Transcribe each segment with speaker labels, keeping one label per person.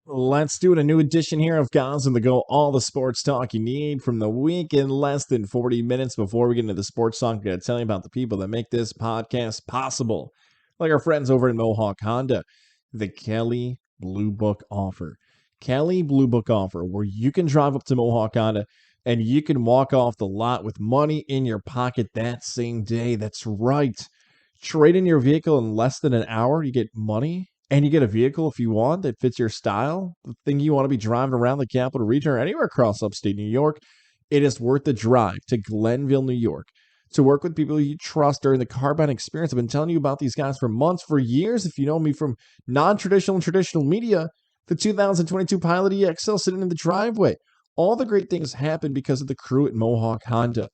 Speaker 1: Let's do it. A new edition here of Goz On The Go. All the sports talk you need from the week in less than 40 minutes. Before we get into the sports talk, I'm going to tell you about the people that make this podcast possible. Like our friends over in Mohawk Honda, the Kelly Blue Book offer. Kelly Blue Book offer, where you can drive up to Mohawk Honda and you can walk off the lot with money in your pocket that same day. That's right. Trade in your vehicle in less than an hour. You get money and you get a vehicle if you want that fits your style, the thing you want to be driving around the capital region or anywhere across upstate New York. It is worth the drive to Glenville, New York, to work with people you trust during the car buying experience. I've been telling you about these guys for months, for years. If you know me from non-traditional and traditional media, the 2022 Pilot EXL sitting in the driveway. All the great things happen because of the crew at Mohawk Honda.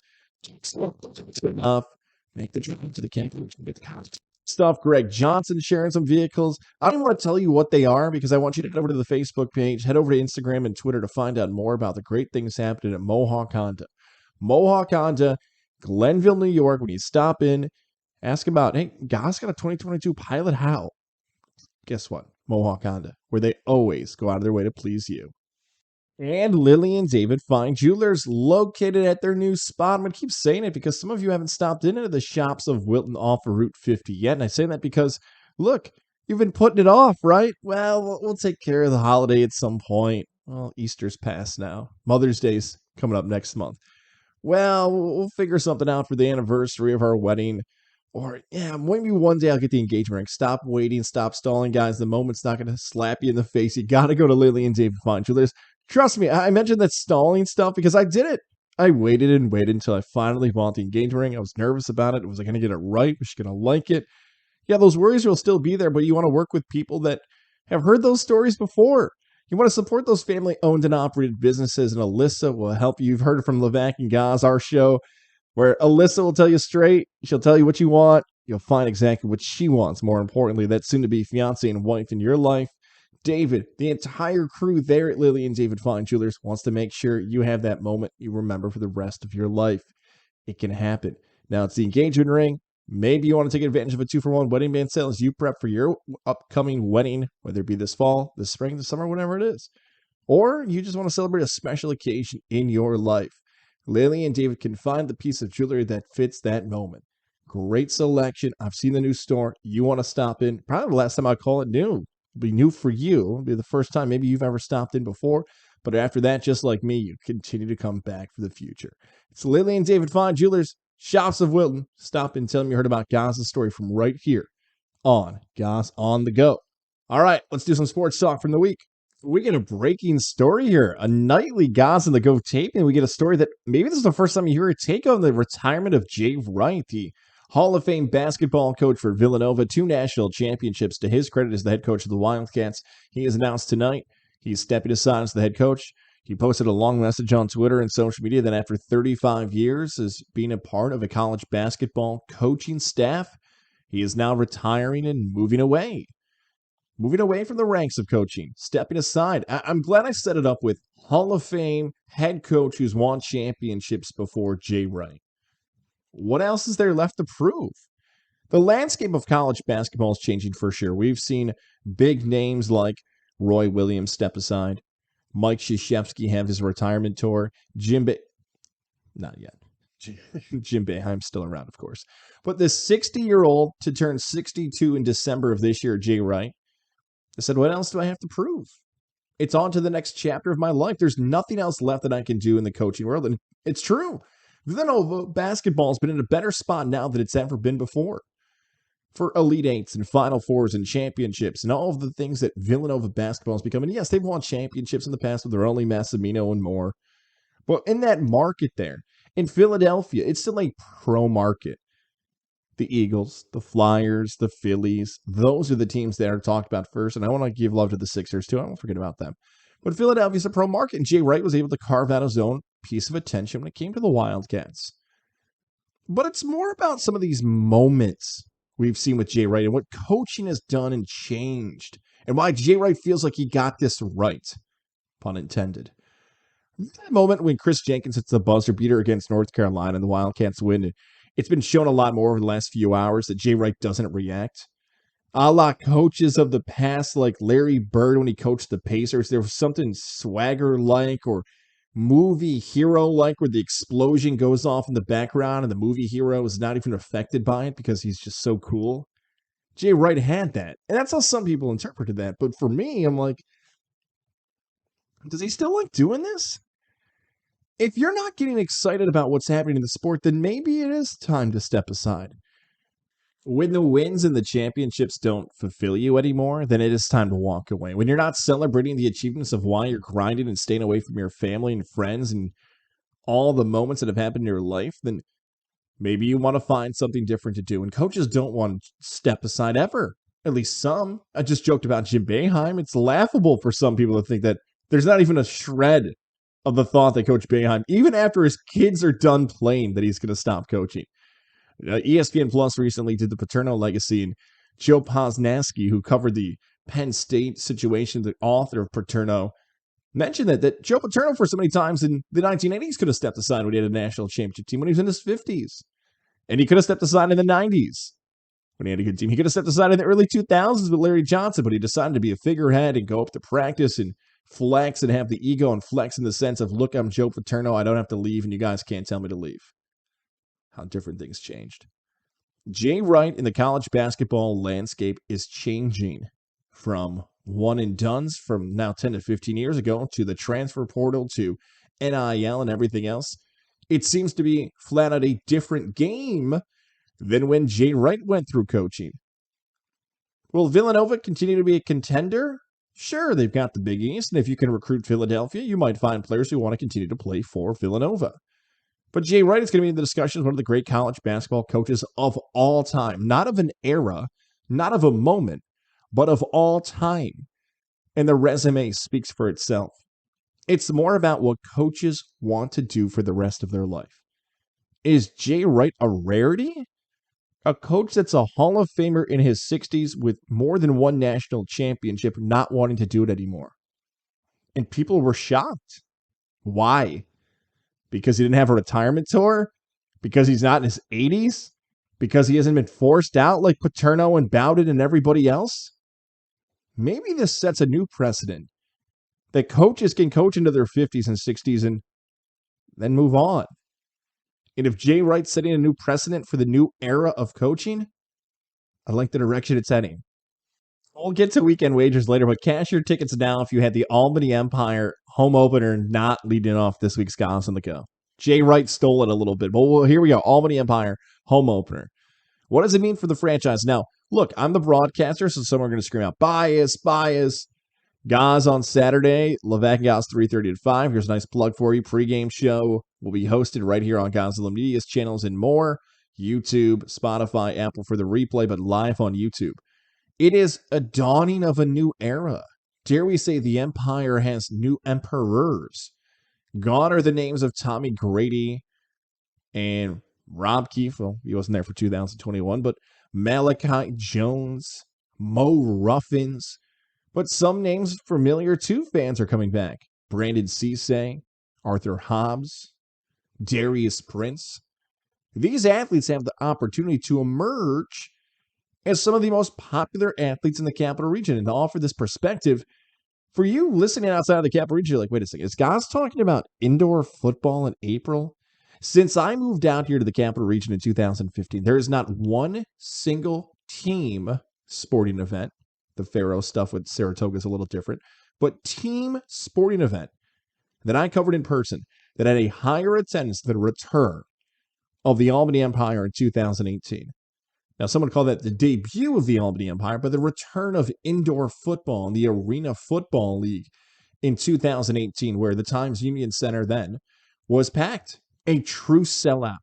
Speaker 1: Make the drive to the capital. Stuff. Greg Johnson sharing some vehicles. I don't even want to tell you what they are because I want you to head over to the Facebook page, head over to Instagram and Twitter to find out more about the great things happening at Mohawk Honda. Mohawk Honda, Glenville, New York. When you stop in, ask about, hey, Goz got a 2022 Pilot. How? Guess what? Mohawk Honda, where they always go out of their way to please you. And Lily and David Fine Jewelers, located at their new spot. I'm going to keep saying it because some of you haven't stopped into the Shoppes of Wilton off of Route 50 yet. And I say that because, look, you've been putting it off, right? Well, we'll take care of the holiday at some point. Well, Easter's past now. Mother's Day's coming up next month. Well, we'll figure something out for the anniversary of our wedding. Or, yeah, maybe one day I'll get the engagement ring. Stop waiting, stop stalling, guys. The moment's not going to slap you in the face. You got to go to Lily and David Fine Jewelers. Trust me, I mentioned that stalling stuff because I did it. I waited and waited until I finally bought the engagement ring. I was nervous about it. Was I going to get it right? Was she going to like it? Yeah, those worries will still be there, but you want to work with people that have heard those stories before. You want to support those family-owned and operated businesses, and Alyssa will help you. You've heard it from Levack and Goz, our show, where Alyssa will tell you straight. She'll tell you what you want. You'll find exactly what she wants. More importantly, that soon-to-be fiance and wife in your life. David, the entire crew there at Lily and David Fine Jewelers wants to make sure you have that moment you remember for the rest of your life. It can happen. Now, it's the engagement ring. Maybe you want to take advantage of a 2-for-1 wedding band sale as you prep for your upcoming wedding, whether it be this fall, this spring, this summer, whatever it is. Or you just want to celebrate a special occasion in your life. Lily and David can find the piece of jewelry that fits that moment. Great selection. I've seen the new store. You want to stop in. Probably the last time I call it new. It'll be new for you. It'll be the first time maybe you've ever stopped in before. But after that, just like me, you continue to come back for the future. It's Lily and David Fine Jewelers, Shoppes of Wilton. Stop and tell them you heard about Goz's story from right here on Goz On The Go. All right, let's do some sports talk from the week. We get a breaking story here. A nightly Goz On The Go taping. We get a story that maybe this is the first time you hear a take on the retirement of Jay Wright, the Hall of Fame basketball coach for Villanova, 2 national championships to his credit as the head coach of the Wildcats. He has announced tonight he's stepping aside as the head coach. He posted a long message on Twitter and social media that after 35 years as being a part of a college basketball coaching staff, he is now retiring and moving away. Moving away from the ranks of coaching, stepping aside. I'm glad I set it up with Hall of Fame head coach who's won championships before Jay Wright. What else is there left to prove? The landscape of college basketball is changing for sure. We've seen big names like Roy Williams step aside, Mike Krzyzewski have his retirement tour, not yet. Jim Boeheim's still around, of course. But this 60-year-old to turn 62 in December of this year, Jay Wright, I said, what else do I have to prove? It's on to the next chapter of my life. There's nothing else left that I can do in the coaching world. And it's true. Villanova basketball has been in a better spot now than it's ever been before. For Elite Eights and Final Fours and championships and all of the things that Villanova basketball has become. And yes, they've won championships in the past with their only Massimino and more. But in that market there, in Philadelphia, it's still a pro market. The Eagles, the Flyers, the Phillies, those are the teams that are talked about first. And I want to give love to the Sixers too. I won't forget about them. But Philadelphia's a pro market, and Jay Wright was able to carve out his own piece of attention when it came to the Wildcats. But it's more about some of these moments we've seen with Jay Wright and what coaching has done and changed, and why Jay Wright feels like he got this right, pun intended. That moment when Chris Jenkins hits the buzzer beater against North Carolina and the Wildcats win, it's been shown a lot more over the last few hours that Jay Wright doesn't react. A la coaches of the past, like Larry Bird when he coached the Pacers. There was something swagger-like or movie hero-like where the explosion goes off in the background and the movie hero is not even affected by it because he's just so cool. Jay Wright had that. And that's how some people interpreted that. But for me, I'm like, does he still like doing this? If you're not getting excited about what's happening in the sport, then maybe it is time to step aside. When the wins and the championships don't fulfill you anymore, then it is time to walk away. When you're not celebrating the achievements of why you're grinding and staying away from your family and friends and all the moments that have happened in your life, then maybe you want to find something different to do. And coaches don't want to step aside ever. At least some. I just joked about Jim Boeheim. It's laughable for some people to think that there's not even a shred of the thought that Coach Boeheim, even after his kids are done playing, that he's going to stop coaching. ESPN Plus recently did the Paterno legacy, and Joe Posnanski, who covered the Penn State situation, the author of Paterno, mentioned that Joe Paterno, for so many times in the 1980s, could have stepped aside when he had a national championship team when he was in his 50s. And he could have stepped aside in the 90s when he had a good team. He could have stepped aside in the early 2000s with Larry Johnson, but he decided to be a figurehead and go up to practice and flex and have the ego and flex in the sense of, look, I'm Joe Paterno. I don't have to leave, and you guys can't tell me to leave. How different things changed. Jay Wright in the college basketball landscape is changing from one and dones from now 10 to 15 years ago to the transfer portal to NIL and everything else. It seems to be flat out a different game than when Jay Wright went through coaching. Will Villanova continue to be a contender? Sure, they've got the Big East, and if you can recruit Philadelphia, you might find players who want to continue to play for Villanova. But Jay Wright is going to be in the discussion as one of the great college basketball coaches of all time. Not of an era, not of a moment, but of all time. And the resume speaks for itself. It's more about what coaches want to do for the rest of their life. Is Jay Wright a rarity? A coach that's a Hall of Famer in his 60s with more than one national championship not wanting to do it anymore. And people were shocked. Why? Because he didn't have a retirement tour? Because he's not in his 80s? Because he hasn't been forced out like Paterno and Bowden and everybody else? Maybe this sets a new precedent that coaches can coach into their 50s and 60s and then move on. And if Jay Wright's setting a new precedent for the new era of coaching, I like the direction it's heading. We'll get to weekend wagers later, but cash your tickets now if you had the Albany Empire home opener not leading off this week's Goz On The Go. Jay Wright stole it a little bit, but here we go. Albany Empire home opener. What does it mean for the franchise? Now, look, I'm the broadcaster, so some are going to scream out, bias. Goz on Saturday, Levack and Goz 3:30 to 5. Here's a nice plug for you. Pre-game show will be hosted right here on Gozilla Media's channels and more. YouTube, Spotify, Apple for the replay, but live on YouTube. It is a dawning of a new era. Dare we say the Empire has new emperors. Gone are the names of Tommy Grady and Rob Keefe. Well, he wasn't there for 2021, but Malachi Jones, Mo Ruffins. But some names familiar to fans are coming back. Brandon Cisse, Arthur Hobbs, Darius Prince. These athletes have the opportunity to emerge as some of the most popular athletes in the Capital Region. And to offer this perspective, for you listening outside of the Capital Region, you're like, wait a second, is Goz talking about indoor football in April? Since I moved out here to the Capital Region in 2015, there is not one single team sporting event. The Pharaoh stuff with Saratoga is a little different, but team sporting event that I covered in person that had a higher attendance than the return of the Albany Empire in 2018. Now, some would call that the debut of the Albany Empire, but the return of indoor football and the Arena Football League in 2018, where the Times Union Center then was packed. A true sellout.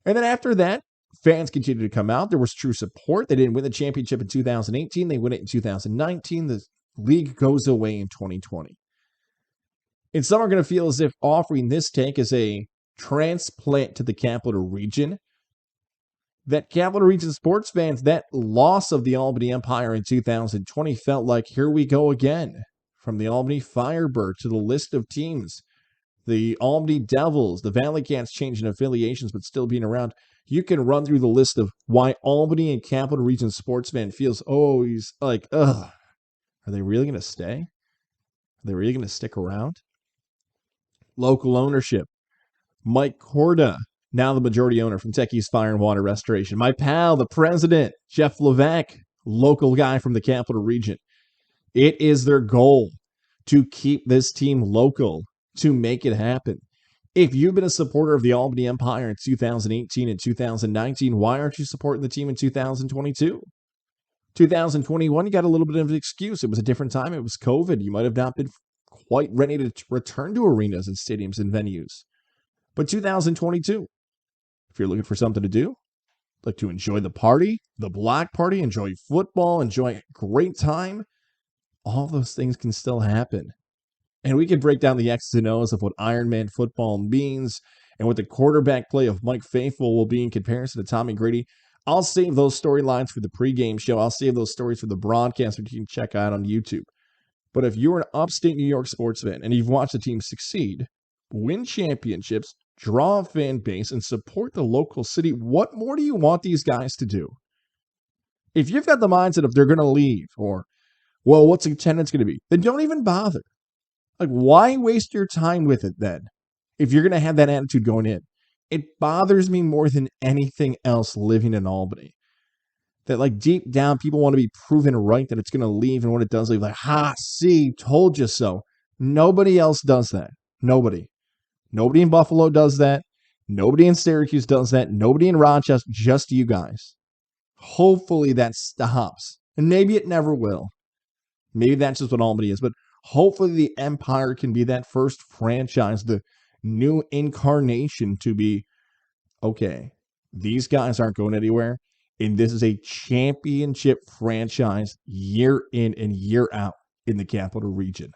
Speaker 1: And then after that, fans continued to come out. There was true support. They didn't win the championship in 2018. They win it in 2019. The league goes away in 2020. And some are going to feel as if offering this take as a transplant to the Capital Region, that Capital Region sports fans, that loss of the Albany Empire in 2020 felt like, here we go again. From the Albany Firebird to the list of teams, the Albany Devils, the Valley Cats changing affiliations but still being around. You can run through the list of why Albany and Capital Region sports fan feels always like, ugh, are they really going to stay? Are they really going to stick around? Local ownership. Mike Corda, now the majority owner from Techie's Fire and Water Restoration. My pal, the president, Jeff Levack, local guy from the Capital Region. It is their goal to keep this team local, to make it happen. If you've been a supporter of the Albany Empire in 2018 and 2019, why aren't you supporting the team in 2022? 2021, you got a little bit of an excuse. It was a different time. It was COVID. You might have not been quite ready to return to arenas and stadiums and venues. But 2022, if you're looking for something to do, like to enjoy the party, the block party, enjoy football, enjoy a great time, all those things can still happen. And we can break down the X's and O's of what Ironman football means and what the quarterback play of Mike Faithful will be in comparison to Tommy Grady. I'll save those storylines for the pregame show. I'll save those stories for the broadcast, which you can check out on YouTube. But if you're an upstate New York sports fan and you've watched the team succeed, win championships, draw a fan base, and support the local city, what more do you want these guys to do? If you've got the mindset of they're going to leave or, well, what's attendance going to be? Then don't even bother. Like, why waste your time with it then if you're going to have that attitude going in? It bothers me more than anything else living in Albany. That, like, deep down, people want to be proven right that it's going to leave, and when it does leave, like, ha, see, told you so. Nobody else does that. Nobody. Nobody in Buffalo does that. Nobody in Syracuse does that. Nobody in Rochester, just you guys. Hopefully that stops. And maybe it never will. Maybe that's just what Albany is. But hopefully the Empire can be that first franchise, the new incarnation to be, okay, these guys aren't going anywhere. And this is a championship franchise year in and year out in the Capital Region.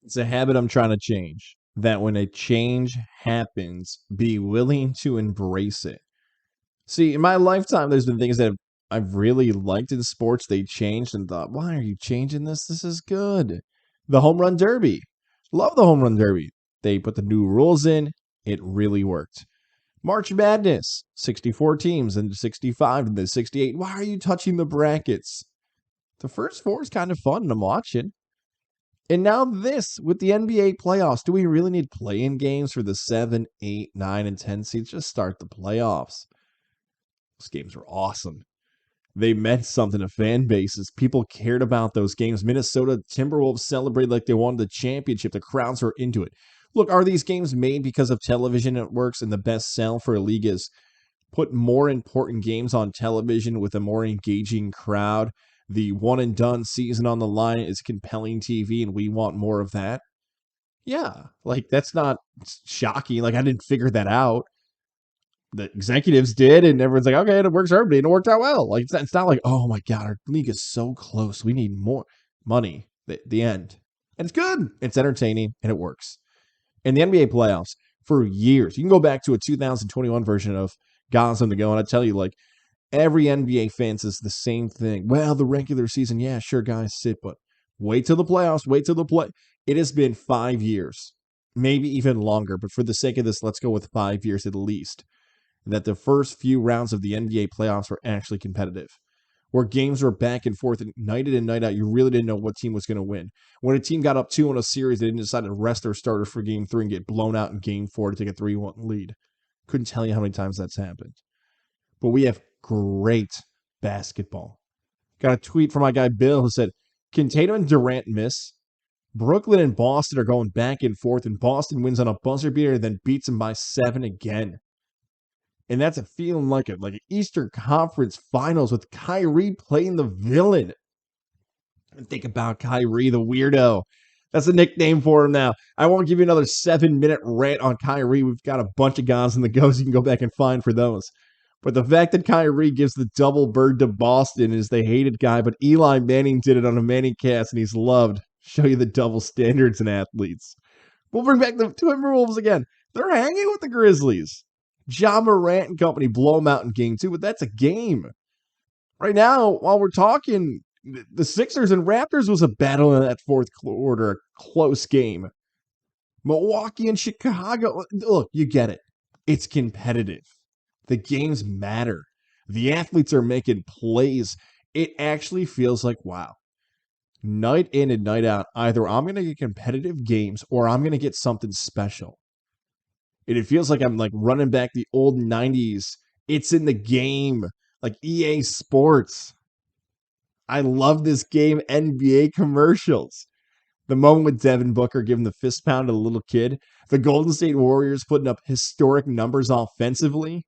Speaker 1: It's a habit I'm trying to change. That when a change happens, be willing to embrace it. See, in my lifetime, there's been things that I've really liked in sports. They changed and thought, why are you changing this? This is good. The Home Run Derby. Love the Home Run Derby. They put the new rules in. It really worked. March Madness. 64 teams and 65 and then 68. Why are you touching the brackets? The first four is kind of fun and I'm watching. And now this, with the NBA playoffs, do we really need play-in games for the 7, 8, 9, and 10 seeds? Just start the playoffs. Those games were awesome. They meant something to fan bases. People cared about those games. Minnesota Timberwolves celebrated like they won the championship. The crowds were into it. Look, are these games made because of television networks and the best sell for a league is put more important games on television with a more engaging crowd? The one-and-done season on the line is compelling TV, and we want more of that. Yeah, like, that's not shocking. Like, I didn't figure that out. The executives did, and everyone's like, okay, it works for everybody, and it worked out well. Like, it's not like, oh, my God, our league is so close. We need more money. The end. And it's good. It's entertaining, and it works. In the NBA playoffs, for years, you can go back to a 2021 version of Goz On The Go, and I tell you, like, every NBA fan says the same thing. Well, the regular season, yeah, sure, guys, sit, but wait till the playoffs, wait till the play. It has been 5 years, maybe even longer, but for the sake of this, let's go with 5 years at least, that the first few rounds of the NBA playoffs were actually competitive, where games were back and forth, and night in and night out, you really didn't know what team was going to win. When a team got up 2 in a series, they didn't decide to rest their starters for game 3 and get blown out in game 4 to take a 3-1 lead. Couldn't tell you how many times that's happened. But we have great basketball. Got a tweet from my guy Bill who said, can Tatum and Durant miss? Brooklyn and Boston are going back and forth, and Boston wins on a buzzer beater and then beats them by 7 again. And that's a feeling like an Eastern Conference Finals with Kyrie playing the villain. And think about Kyrie, the weirdo. That's a nickname for him now. I won't give you another 7-minute rant on Kyrie. We've got a bunch of Goz On The Go's you can go back and find for those. But the fact that Kyrie gives the double bird to Boston is the hated guy, but Eli Manning did it on a Manning cast, and he's loved. Show you the double standards in athletes. We'll bring back the Timberwolves again. They're hanging with the Grizzlies. Ja Morant and company blow them out in game 2, but that's a game. Right now, while we're talking, the Sixers and Raptors was a battle in that fourth quarter, a close game. Milwaukee and Chicago, look, you get it. It's competitive. The games matter. The athletes are making plays. It actually feels like, wow, night in and night out, either I'm going to get competitive games or I'm going to get something special. And it feels like I'm like running back the old 90s. It's in the game, like EA Sports. I love this game, NBA commercials. The moment with Devin Booker giving the fist pound to the little kid. The Golden State Warriors putting up historic numbers offensively.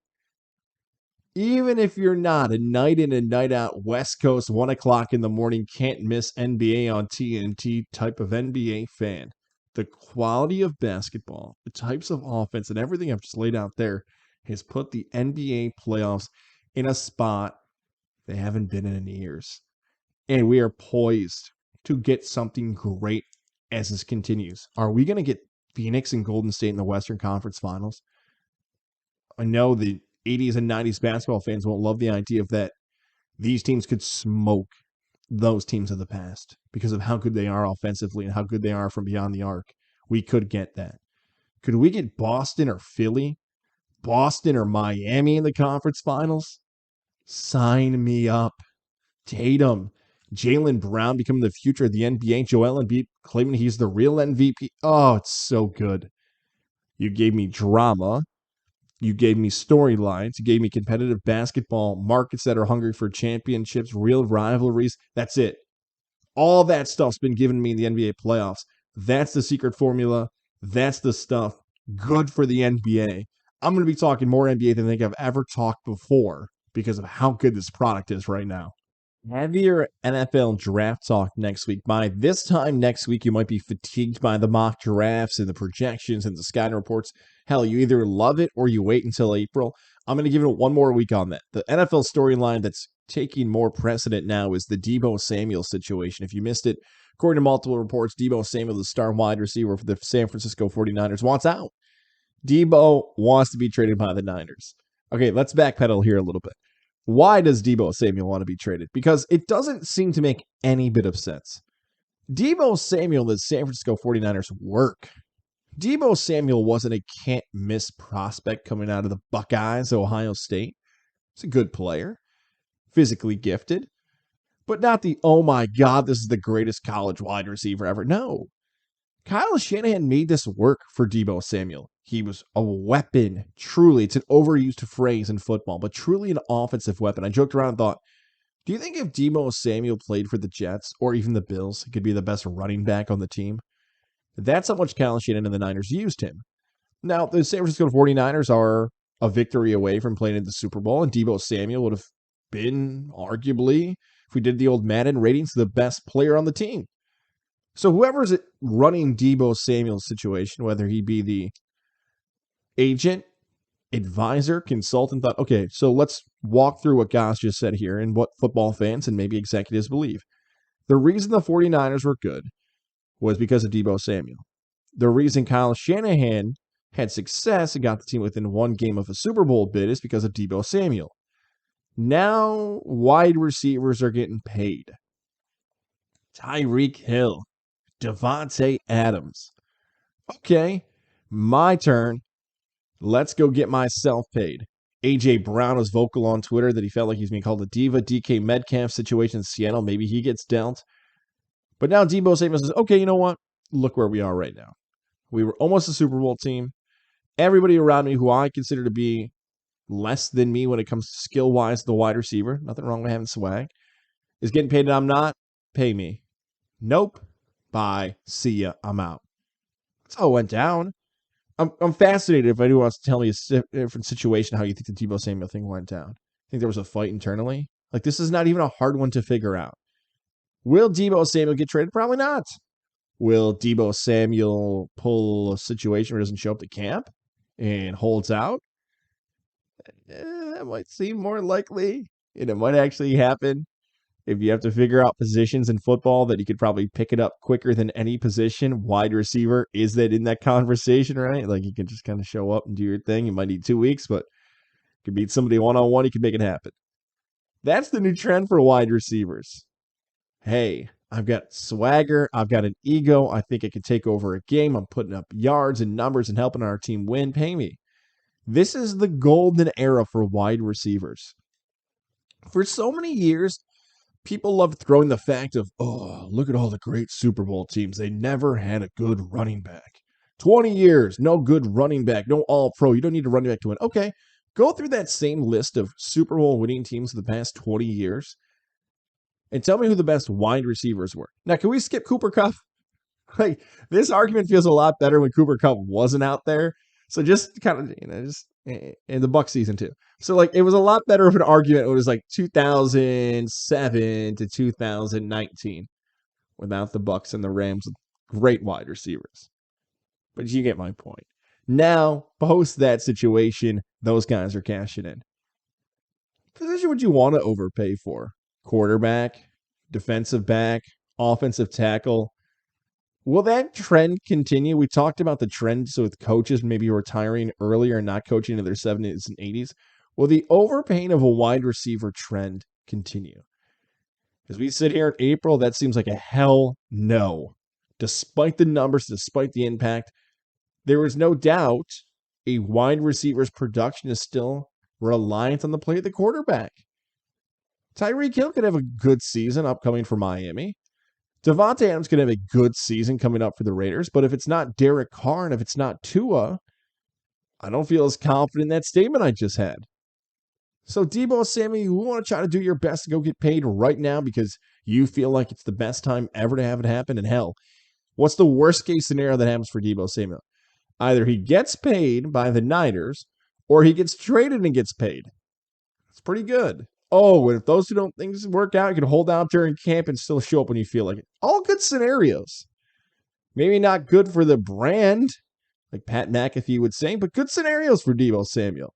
Speaker 1: Even if you're not a night in and night out West Coast 1 o'clock in the morning can't miss NBA on TNT type of NBA fan, the quality of basketball, the types of offense, and everything I've just laid out there has put the NBA playoffs in a spot they haven't been in years. And we are poised to get something great as this continues. Are we going to get Phoenix and Golden State in the Western Conference Finals? I know the 80s and 90s basketball fans won't love the idea of that. These teams could smoke those teams of the past because of how good they are offensively and how good they are from beyond the arc. We could get that. Could we get Boston or Philly, Boston or Miami in the conference finals? Sign me up. Tatum, Jaylen Brown becoming the future of the NBA. Joel Embiid claiming he's the real MVP. Oh, it's so good. You gave me drama. You gave me storylines. You gave me competitive basketball, markets that are hungry for championships, real rivalries. That's it. All that stuff's been given me in the NBA playoffs. That's the secret formula. That's the stuff good for the NBA. I'm going to be talking more NBA than I think I've ever talked before because of how good this product is right now. Heavier NFL draft talk next week. By this time next week, you might be fatigued by the mock drafts and the projections and the scouting reports. Hell, you either love it or you wait until April. I'm going to give it one more week on that. The NFL storyline that's taking more precedent now is the Deebo Samuel situation. If you missed it, according to multiple reports, Deebo Samuel, the star wide receiver for the San Francisco 49ers, wants out. Deebo wants to be traded by the Niners. Okay, let's backpedal here a little bit. Why does Deebo Samuel want to be traded? Because it doesn't seem to make any bit of sense. Deebo Samuel, the San Francisco 49ers work. Deebo Samuel wasn't a can't-miss prospect coming out of the Buckeyes, Ohio State. He's a good player, physically gifted, but not the, oh my God, this is the greatest college wide receiver ever. No. Kyle Shanahan made this work for Deebo Samuel. He was a weapon, truly. It's an overused phrase in football, but truly an offensive weapon. I joked around and thought, do you think if Deebo Samuel played for the Jets or even the Bills, he could be the best running back on the team? That's how much Kyle Shanahan and the Niners used him. Now, the San Francisco 49ers are a victory away from playing in the Super Bowl, and Deebo Samuel would have been, arguably, if we did the old Madden ratings, the best player on the team. So whoever's running Deebo Samuel's situation, whether he be the agent, advisor, consultant, thought, okay, so let's walk through what Goz just said here and what football fans and maybe executives believe. The reason the 49ers were good was because of Deebo Samuel. The reason Kyle Shanahan had success and got the team within one game of a Super Bowl bid is because of Deebo Samuel. Now, wide receivers are getting paid. Tyreek Hill, Devontae Adams. Okay, my turn. Let's go get myself paid. A.J. Brown was vocal on Twitter that he felt like he's being called a diva. DK Metcalf situation in Seattle. Maybe he gets dealt. But now Deebo Samuel says, okay, you know what? Look where we are right now. We were almost a Super Bowl team. Everybody around me who I consider to be less than me when it comes to skill-wise, the wide receiver, nothing wrong with having swag, is getting paid and I'm not. Pay me. Nope. Bye. See ya. I'm out. That's how it went down. I'm fascinated if anyone wants to tell me a different situation how you think the Deebo Samuel thing went down. I think there was a fight internally. Like, this is not even a hard one to figure out. Will Deebo Samuel get traded? Probably not. Will Deebo Samuel pull a situation where he doesn't show up to camp and holds out? That might seem more likely, and it might actually happen. If you have to figure out positions in football that you could probably pick it up quicker than any position, wide receiver, is that in that conversation, right? Like, you can just kind of show up and do your thing. You might need 2 weeks, but you can beat somebody one-on-one. You can make it happen. That's the new trend for wide receivers. Hey, I've got swagger. I've got an ego. I think I can take over a game. I'm putting up yards and numbers and helping our team win. Pay me. This is the golden era for wide receivers. For so many years, people loved throwing the fact of, oh, look at all the great Super Bowl teams. They never had a good running back. 20 years, no good running back, no all-pro. You don't need a running back to win. Okay, go through that same list of Super Bowl winning teams of the past 20 years and tell me who the best wide receivers were. Now, can we skip Cooper Kupp? Like, this argument feels a lot better when Cooper Kupp wasn't out there. So just kind of, just in the Buck season too. So like, it was a lot better of an argument. It was like 2007 to 2019 without the Bucks and the Rams with great wide receivers. But you get my point. Now, post that situation, those guys are cashing in. Position would you want to overpay for? Quarterback, defensive back, offensive tackle. Will that trend continue? We talked about the trend, so with coaches maybe retiring earlier and not coaching in their 70s and 80s. Will the overpaying of a wide receiver trend continue? As we sit here in April, that seems like a hell no. Despite the numbers, despite the impact, there is no doubt a wide receiver's production is still reliant on the play of the quarterback. Tyreek Hill could have a good season upcoming for Miami. Devontae Adams could have a good season coming up for the Raiders, but if it's not Derek Carr and if it's not Tua, I don't feel as confident in that statement I just had. So Deebo Samuel, you want to try to do your best to go get paid right now because you feel like it's the best time ever to have it happen. And hell, what's the worst case scenario that happens for Deebo Samuel? Either he gets paid by the Niners or he gets traded and gets paid. It's pretty good. Oh, and if those two don't things work out, you can hold out during camp and still show up when you feel like it. All good scenarios. Maybe not good for the brand, like Pat McAfee would say, but good scenarios for Deebo Samuel.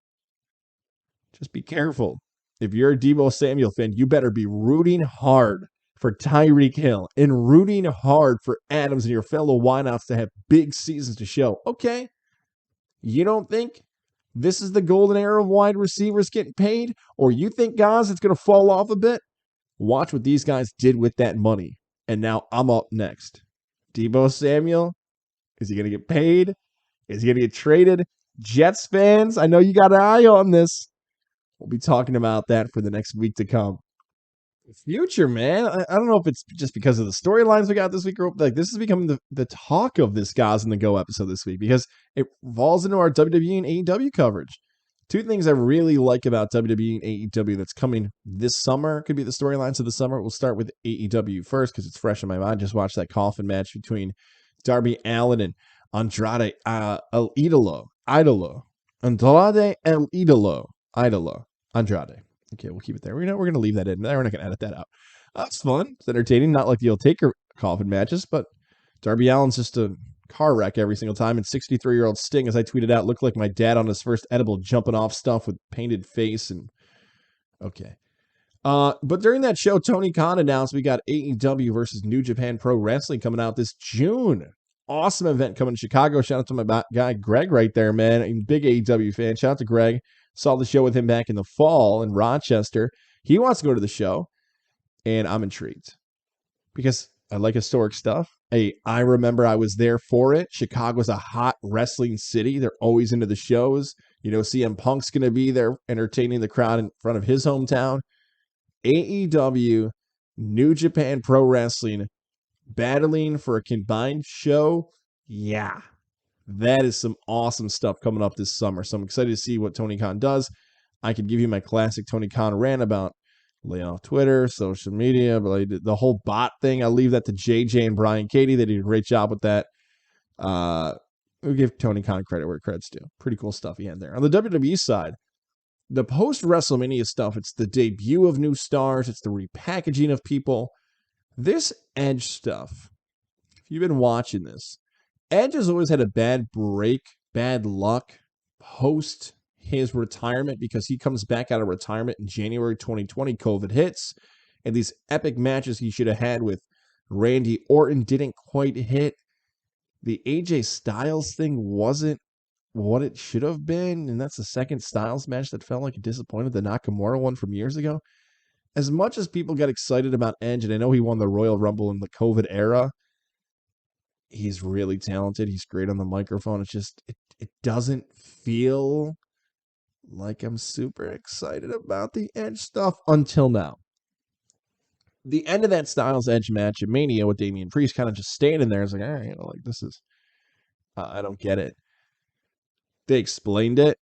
Speaker 1: Just be careful. If you're a Deebo Samuel fan, you better be rooting hard for Tyreek Hill and rooting hard for Adams and your fellow wideouts to have big seasons to show. Okay, you don't think this is the golden era of wide receivers getting paid? Or you think, guys, it's going to fall off a bit? Watch what these guys did with that money. And now I'm up next. Deebo Samuel, is he going to get paid? Is he going to get traded? Jets fans, I know you got an eye on this. We'll be talking about that for the next week to come. Future, man. I don't know if it's just because of the storylines we got this week or like this is becoming the talk of this Goz On The Go episode this week because it falls into our WWE and AEW coverage. Two things I really like about WWE and AEW that's coming this summer could be the storylines of the summer. We'll start with AEW first because it's fresh in my mind. Just watched that coffin match between Darby Allin and Andrade El Idolo. Andrade El Idolo. Andrade. Okay, we'll keep it there. We're going to leave that in. We're not going to edit that out. That's fun. It's entertaining. Not like the old Taker coffin matches, but Darby Allin's just a car wreck every single time. And 63-year-old Sting, as I tweeted out, looked like my dad on his first edible jumping off stuff with painted face. And okay. But during that show, Tony Khan announced we got AEW versus New Japan Pro Wrestling coming out this June. Awesome event coming to Chicago. Shout out to my guy Greg right there, man. I'm a big AEW fan. Shout out to Greg. Saw the show with him back in the fall in Rochester. He wants to go to the show, and I'm intrigued because I like historic stuff. I remember I was there for it. Chicago's a hot wrestling city. They're always into the shows. You know, CM Punk's going to be there entertaining the crowd in front of his hometown. AEW, New Japan Pro Wrestling, battling for a combined show. Yeah. That is some awesome stuff coming up this summer. So I'm excited to see what Tony Khan does. I could give you my classic Tony Khan rant about laying off Twitter, social media, but the whole bot thing. I'll leave that to JJ and Brian Katie. They did a great job with that. We'll give Tony Khan credit where credit's due. Pretty cool stuff he had there. On the WWE side, the post-WrestleMania stuff, it's the debut of new stars. It's the repackaging of people. This Edge stuff, if you've been watching this, Edge has always had a bad luck post his retirement because he comes back out of retirement in January 2020. COVID hits, and these epic matches he should have had with Randy Orton didn't quite hit. The AJ Styles thing wasn't what it should have been, and that's the second Styles match that felt like a disappointed. The Nakamura one from years ago. As much as people got excited about Edge, and I know he won the Royal Rumble in the COVID era, he's really talented. He's great on the microphone. It's just, it doesn't feel like I'm super excited about the Edge stuff until now. The end of that Styles Edge match at Mania with Damian Priest kind of just standing there. It's like, all right, like this is, I don't get it. They explained it.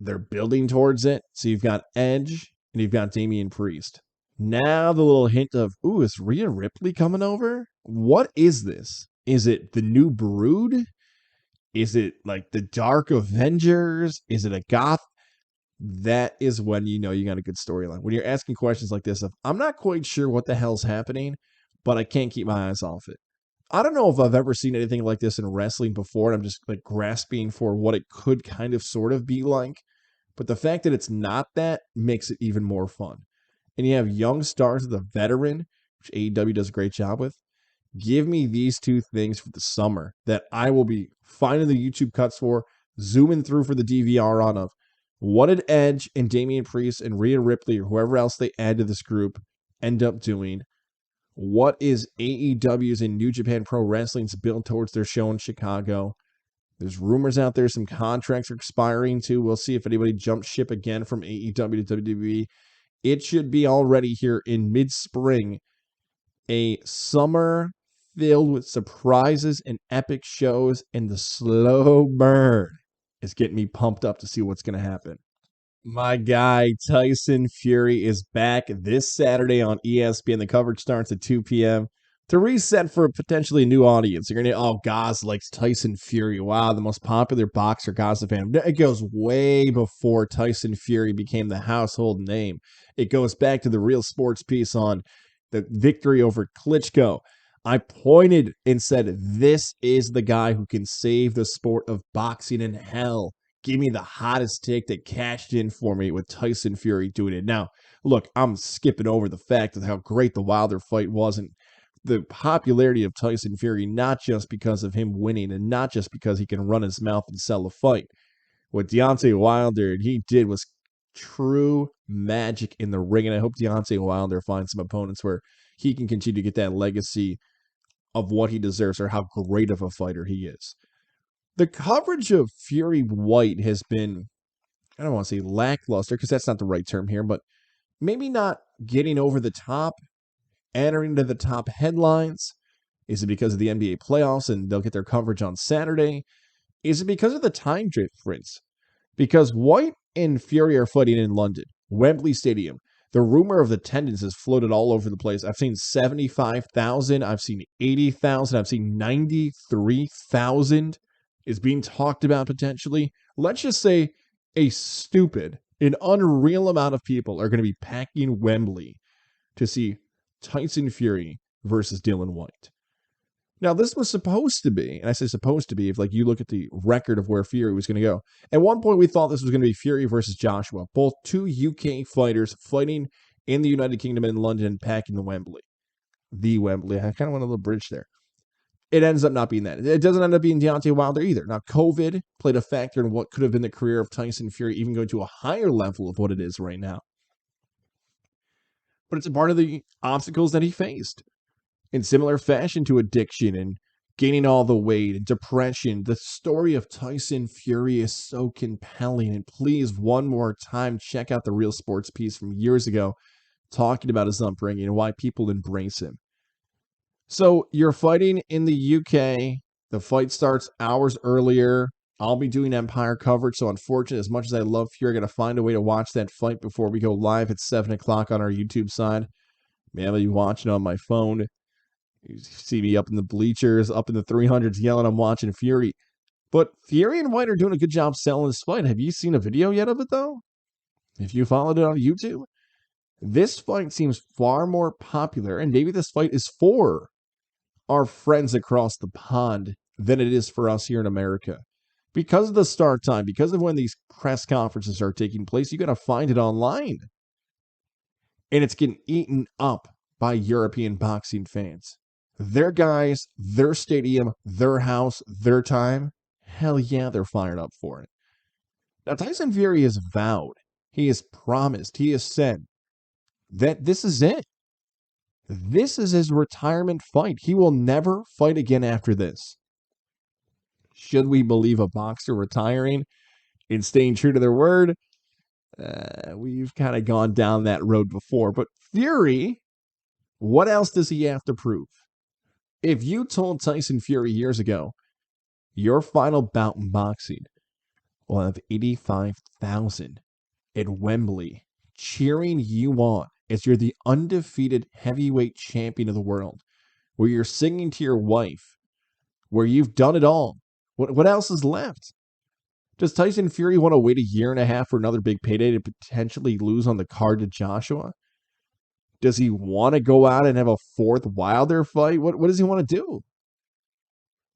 Speaker 1: They're building towards it. So you've got Edge and you've got Damian Priest. Now the little hint of, ooh, is Rhea Ripley coming over? What is this? Is it the new Brood? Is it like the Dark Avengers? Is it a Goth? That is when you know you got a good storyline. When you're asking questions like this, of, I'm not quite sure what the hell's happening, but I can't keep my eyes off it. I don't know if I've ever seen anything like this in wrestling before, and I'm just like grasping for what it could kind of sort of be like. But the fact that it's not that makes it even more fun. And you have young stars of the veteran, which AEW does a great job with. Give me these two things for the summer that I will be finding the YouTube cuts for, zooming through for the DVR on of what did Edge and Damian Priest and Rhea Ripley or whoever else they add to this group end up doing. What is AEW's and New Japan Pro Wrestling's build towards their show in Chicago? There's rumors out there some contracts are expiring too. We'll see if anybody jumps ship again from AEW to WWE. It should be already here in mid-spring. A summer filled with surprises and epic shows, and the slow burn is getting me pumped up to see what's going to happen. My guy, Tyson Fury, is back this Saturday on ESPN. The coverage starts at 2 p.m. to reset for a potentially new audience. You're going to, oh, Goz likes Tyson Fury. Wow, the most popular boxer Goz fan. It goes way before Tyson Fury became the household name. It goes back to the Real Sports piece on the victory over Klitschko. I pointed and said, this is the guy who can save the sport of boxing in hell. Give me the hottest take that cashed in for me with Tyson Fury doing it. Now, look, I'm skipping over the fact of how great the Wilder fight was and the popularity of Tyson Fury, not just because of him winning and not just because he can run his mouth and sell a fight. What Deontay Wilder he did was true magic in the ring, and I hope Deontay Wilder finds some opponents where he can continue to get that legacy of what he deserves or how great of a fighter he is. The coverage of Fury Whyte has been, I don't want to say lackluster because that's not the right term here, but maybe not getting over the top, entering into the top headlines. Is it because of the NBA playoffs and they'll get their coverage on Saturday? Is it because of the time difference? Because Whyte and Fury are fighting in London, Wembley Stadium. The rumor of attendance has floated all over the place. I've seen 75,000. I've seen 80,000. I've seen 93,000 is being talked about potentially. Let's just say an unreal amount of people are going to be packing Wembley to see Tyson Fury versus Dillian Whyte. Now, this was supposed to be, and I say supposed to be, if like you look at the record of where Fury was going to go. At one point, we thought this was going to be Fury versus Joshua, both two UK fighters fighting in the United Kingdom and in London, packing the Wembley. The Wembley. I kind of went a little bridge there. It ends up not being that. It doesn't end up being Deontay Wilder either. Now, COVID played a factor in what could have been the career of Tyson Fury, even going to a higher level of what it is right now. But it's a part of the obstacles that he faced. In similar fashion to addiction and gaining all the weight and depression, the story of Tyson Fury is so compelling. And please, one more time, check out the Real Sports piece from years ago talking about his upbringing and why people embrace him. So you're fighting in the UK. The fight starts hours earlier. I'll be doing Empire coverage. So unfortunately, as much as I love Fury, I got to find a way to watch that fight before we go live at 7 o'clock on our YouTube side. Maybe I'll be watching on my phone. You see me up in the bleachers, up in the 300s yelling, I'm watching Fury. But Fury and Whyte are doing a good job selling this fight. Have you seen a video yet of it, though? If you followed it on YouTube? This fight seems far more popular, and maybe this fight is for our friends across the pond than it is for us here in America. Because of the start time, because of when these press conferences are taking place, you got to find it online. And it's getting eaten up by European boxing fans. Their guys, their stadium, their house, their time. Hell yeah, they're fired up for it. Now, Tyson Fury has vowed, he has promised, he has said that this is it. This is his retirement fight. He will never fight again after this. Should we believe a boxer retiring and staying true to their word? We've kind of gone down that road before. But Fury, what else does he have to prove? If you told Tyson Fury years ago, your final bout in boxing will have 85,000 at Wembley cheering you on as you're the undefeated heavyweight champion of the world, where you're singing to your wife, where you've done it all, what else is left? Does Tyson Fury want to wait a year and a half for another big payday to potentially lose on the card to Joshua? Does he want to go out and have a fourth Wilder fight? What does he want to do?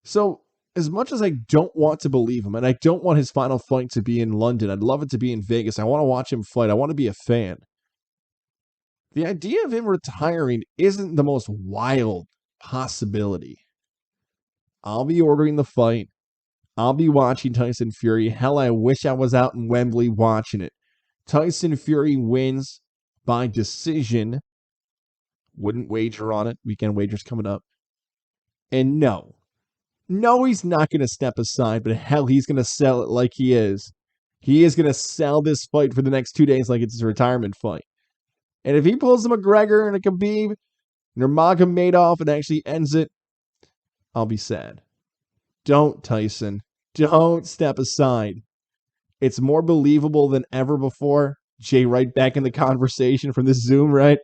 Speaker 1: So, as much as I don't want to believe him, and I don't want his final fight to be in London, I'd love it to be in Vegas. I want to watch him fight. I want to be a fan. The idea of him retiring isn't the most wild possibility. I'll be ordering the fight. I'll be watching Tyson Fury. Hell, I wish I was out in Wembley watching it. Tyson Fury wins by decision. Wouldn't wager on it. Weekend wagers coming up. And no, he's not going to step aside, but hell, he's going to sell it like he is. He is going to sell this fight for the next 2 days like it's his retirement fight. And if he pulls a McGregor and a Khabib, Nurmagomedov, and actually ends it, I'll be sad. Don't, Tyson. Don't step aside. It's more believable than ever before. Jay Wright back in the conversation from this Zoom, right?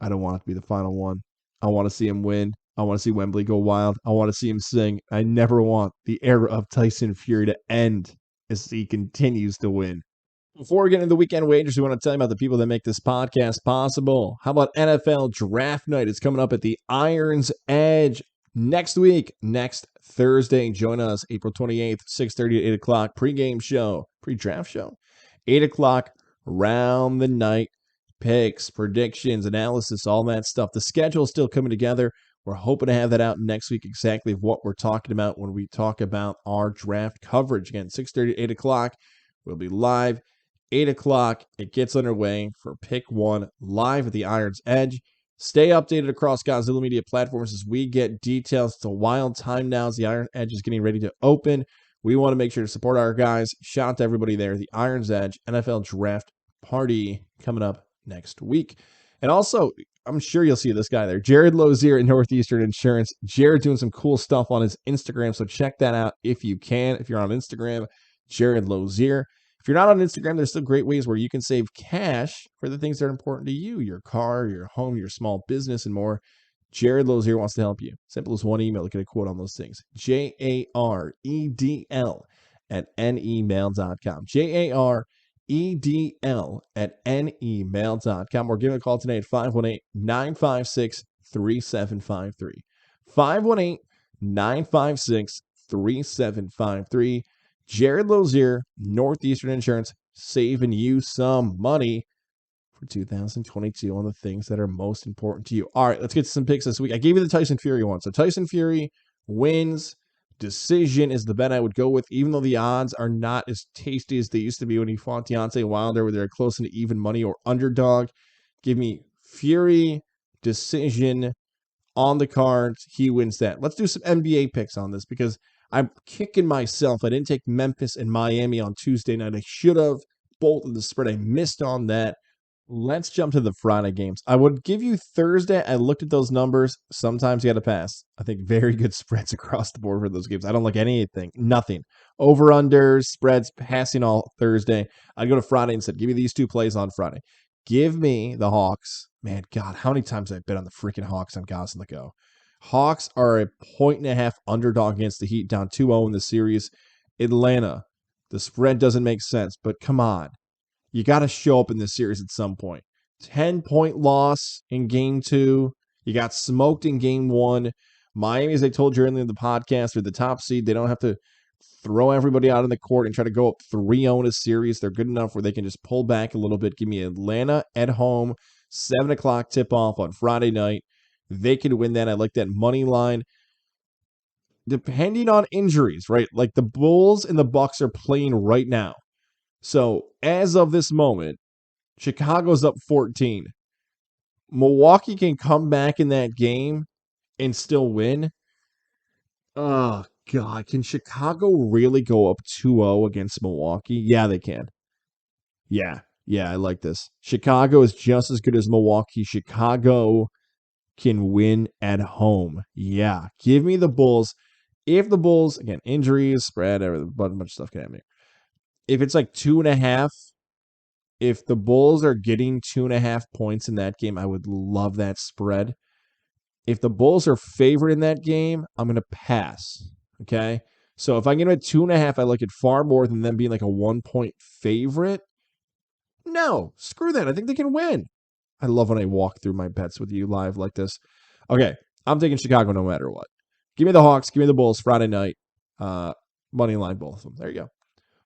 Speaker 1: I don't want it to be the final one. I want to see him win. I want to see Wembley go wild. I want to see him sing. I never want the era of Tyson Fury to end as he continues to win. Before we get into the weekend wagers, we want to tell you about the people that make this podcast possible. How about NFL Draft Night? It's coming up at the Iron's Edge next week, next Thursday. Join us April 28th, 6:30 to 8 o'clock. Pre-game show, pre-draft show. 8 o'clock, round the night. Picks, predictions, analysis, all that stuff. The schedule is still coming together. We're hoping to have that out next week, exactly what we're talking about when we talk about our draft coverage. Again, 6:30 to 8 o'clock. We'll be live. 8 o'clock, it gets underway for Pick 1 live at the Iron's Edge. Stay updated across Gozilla Media platforms as we get details. It's a wild time now as the Iron's Edge is getting ready to open. We want to make sure to support our guys. Shout out to everybody there. The Iron's Edge NFL Draft Party coming up next week. And also, I'm sure you'll see this guy there, Jared Lozier at Northeastern Insurance. Jared doing some cool stuff on his Instagram, so check that out if you can. If you're on Instagram, Jared Lozier. If you're not on Instagram, there's still great ways where you can save cash for the things that are important to you, your car, your home, your small business, and more. Jared Lozier wants to help you. Simple as one email to get a quote on those things. JAREDL@nemail.com. JAREDL@nemail.com. Or give a call today at 518-956-3753. 518-956-3753. Jared Lozier, Northeastern Insurance, saving you some money for 2022 on the things that are most important to you. All right, let's get to some picks this week. I gave you the Tyson Fury one. So Tyson Fury wins. Decision is the bet I would go with, even though the odds are not as tasty as they used to be when he fought Deontay Wilder, where they're close to even money or underdog. Give me Fury, decision on the cards. He wins that. Let's do some NBA picks on this because I'm kicking myself. I didn't take Memphis and Miami on Tuesday night. I should have. Both of the spread. I missed on that. Let's jump to the Friday games. I would give you Thursday. I looked at those numbers. Sometimes you got to pass. I think very good spreads across the board for those games. I don't like anything. Nothing. Over-unders, spreads, passing all Thursday. I'd go to Friday instead. Give me these two plays on Friday. Give me the Hawks. Man, God, how many times have I bet on the freaking Hawks on Goz On The Go? Hawks are a 1.5 underdog against the Heat, down 2-0 in the series. Atlanta, the spread doesn't make sense, but come on. You got to show up in this series at some point. 10-point loss in game 2. You got smoked in game 1. Miami, as I told you earlier in the podcast, are the top seed. They don't have to throw everybody out on the court and try to go up 3-0 in a series. They're good enough where they can just pull back a little bit. Give me Atlanta at home, 7 o'clock tip-off on Friday night. They could win that. I like that money line. Depending on injuries, right? Like the Bulls and the Bucks are playing right now. So as of this moment, Chicago's up 14. Milwaukee can come back in that game and still win. Oh, God. Can Chicago really go up 2-0 against Milwaukee? Yeah, they can. Yeah. Yeah, I like this. Chicago is just as good as Milwaukee. Chicago can win at home. Yeah. Give me the Bulls. If the Bulls, again, injuries, spread, a bunch of stuff can happen. If it's like 2.5, if the Bulls are getting 2.5 points in that game, I would love that spread. If the Bulls are favored in that game, I'm going to pass. Okay. So if I get them at 2.5, I like it far more than them being like a 1-point favorite. No, screw that. I think they can win. I love when I walk through my bets with you live like this. Okay. I'm taking Chicago no matter what. Give me the Hawks. Give me the Bulls Friday night. Money line, both of them. There you go.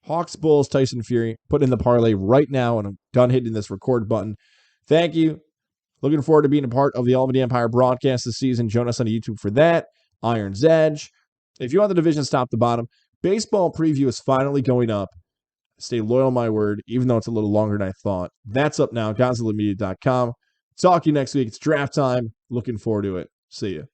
Speaker 1: Hawks, Bulls, Tyson Fury. Put in the parlay right now, and I'm done hitting this record button. Thank you. Looking forward to being a part of the Albany Empire broadcast this season. Join us on YouTube for that. Iron's Edge. If you want the divisions top to bottom, baseball preview is finally going up. Stay loyal, my word, even though it's a little longer than I thought. That's up now, GozillaMedia.com. Talk to you next week. It's draft time. Looking forward to it. See you.